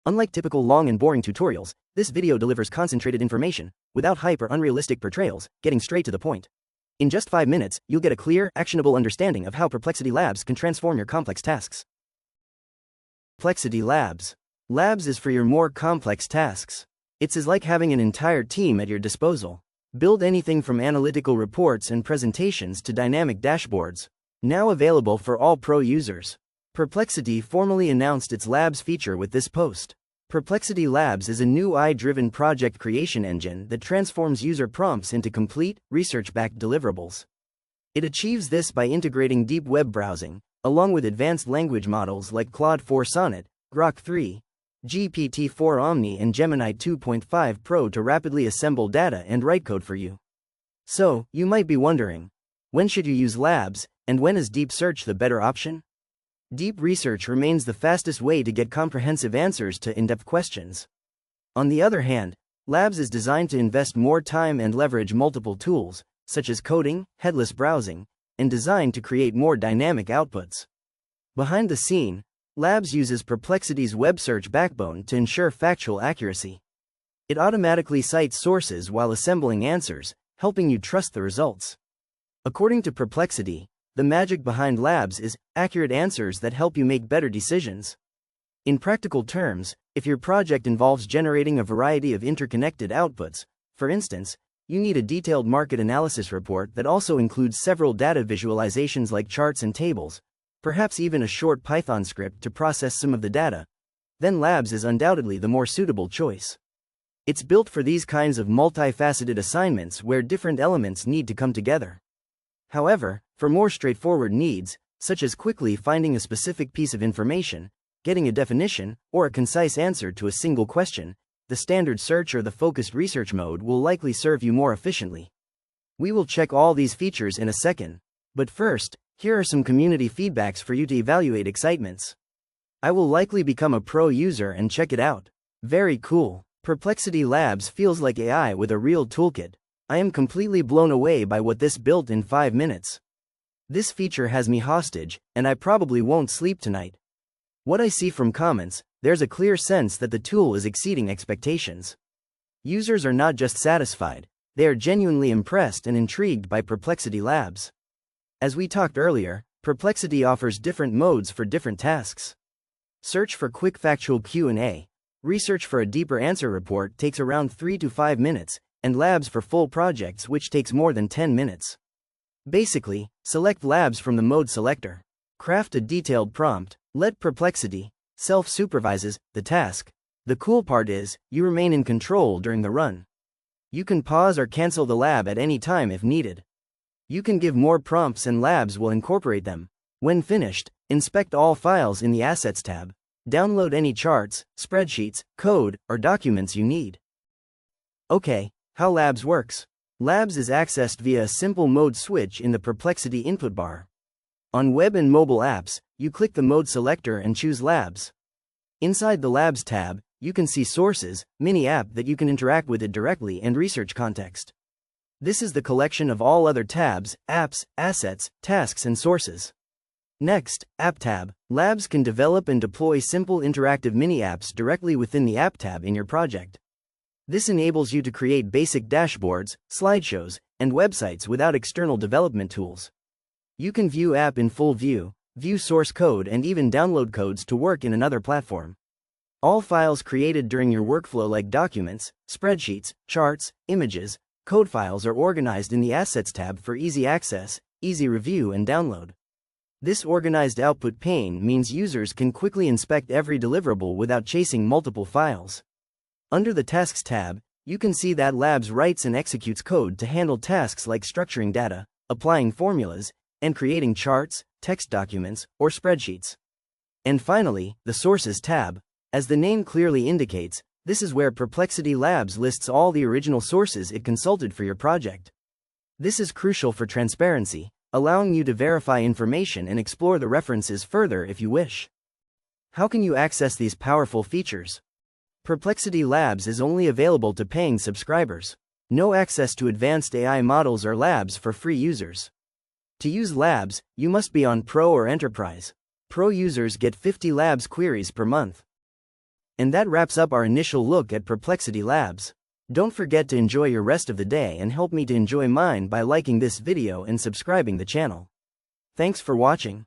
Unlike typical long and boring tutorials, this video delivers concentrated information, without hype or unrealistic portrayals, getting straight to the point. In just 5 minutes, you'll get a clear, actionable understanding of how Perplexity Labs can transform your complex tasks. Perplexity Labs. Labs is for your more complex tasks. It's like having an entire team at your disposal. Build anything from analytical reports and presentations to dynamic dashboards. Now available for all pro users. Perplexity formally announced its Labs feature with this post. Perplexity Labs is a new AI-driven project creation engine that transforms user prompts into complete, research-backed deliverables. It achieves this by integrating deep web browsing, along with advanced language models like Claude 4 Sonnet, Grok 3, GPT-4 Omni and Gemini 2.5 Pro to rapidly assemble data and write code for you. So, you might be wondering, when should you use Labs, and when is deep search the better option? Deep research remains the fastest way to get comprehensive answers to in-depth questions. On the other hand, Labs is designed to invest more time and leverage multiple tools, such as coding, headless browsing, and design to create more dynamic outputs. Behind the scene, Labs uses Perplexity's web search backbone to ensure factual accuracy. It automatically cites sources while assembling answers, helping you trust the results. According to Perplexity, the magic behind Labs is accurate answers that help you make better decisions. In practical terms, if your project involves generating a variety of interconnected outputs, for instance, you need a detailed market analysis report that also includes several data visualizations like charts and tables, perhaps even a short Python script to process some of the data, then Labs is undoubtedly the more suitable choice. It's built for these kinds of multifaceted assignments where different elements need to come together. However, for more straightforward needs, such as quickly finding a specific piece of information, getting a definition, or a concise answer to a single question, the standard search or the focused research mode will likely serve you more efficiently. We will check all these features in a second, but first, here are some community feedbacks for you to evaluate excitements. I will likely become a pro user and check it out. Very cool. Perplexity Labs feels like AI with a real toolkit. I am completely blown away by what this built in 5 minutes. This feature has me hostage, and I probably won't sleep tonight. What I see from comments, there's a clear sense that the tool is exceeding expectations. Users are not just satisfied, they are genuinely impressed and intrigued by Perplexity Labs. As we talked earlier, Perplexity offers different modes for different tasks. Search for quick factual Q&A, research for a deeper answer report takes around 3 to 5 minutes, and Labs for full projects which takes more than 10 minutes. Basically, select Labs from the mode selector. Craft a detailed prompt, let Perplexity self-supervises the task. The cool part is, you remain in control during the run. You can pause or cancel the lab at any time if needed. You can give more prompts and Labs will incorporate them. When finished, inspect all files in the Assets tab. Download any charts, spreadsheets, code, or documents you need. Okay, how Labs works. Labs is accessed via a simple mode switch in the Perplexity input bar. On web and mobile apps, you click the mode selector and choose Labs. Inside the Labs tab, you can see Sources, mini-app that you can interact with it directly, and Research Context. This is the collection of all other tabs, apps, assets, tasks and sources. Next, App tab. Labs can develop and deploy simple interactive mini-apps directly within the App tab in your project. This enables you to create basic dashboards, slideshows, and websites without external development tools. You can view app in full view, view source code and even download codes to work in another platform. All files created during your workflow like documents, spreadsheets, charts, images, code files are organized in the Assets tab for easy access, easy review and download. This organized output pane means users can quickly inspect every deliverable without chasing multiple files. Under the Tasks tab, you can see that Labs writes and executes code to handle tasks like structuring data, applying formulas, and creating charts, text documents, or spreadsheets. And finally, the Sources tab. As the name clearly indicates, this is where Perplexity Labs lists all the original sources it consulted for your project. This is crucial for transparency, allowing you to verify information and explore the references further if you wish. How can you access these powerful features? Perplexity Labs is only available to paying subscribers. No access to advanced AI models or Labs for free users. To use Labs, you must be on Pro or Enterprise. Pro users get 50 Labs queries per month. And that wraps up our initial look at Perplexity Labs. Don't forget to enjoy your rest of the day and help me to enjoy mine by liking this video and subscribing the channel. Thanks for watching.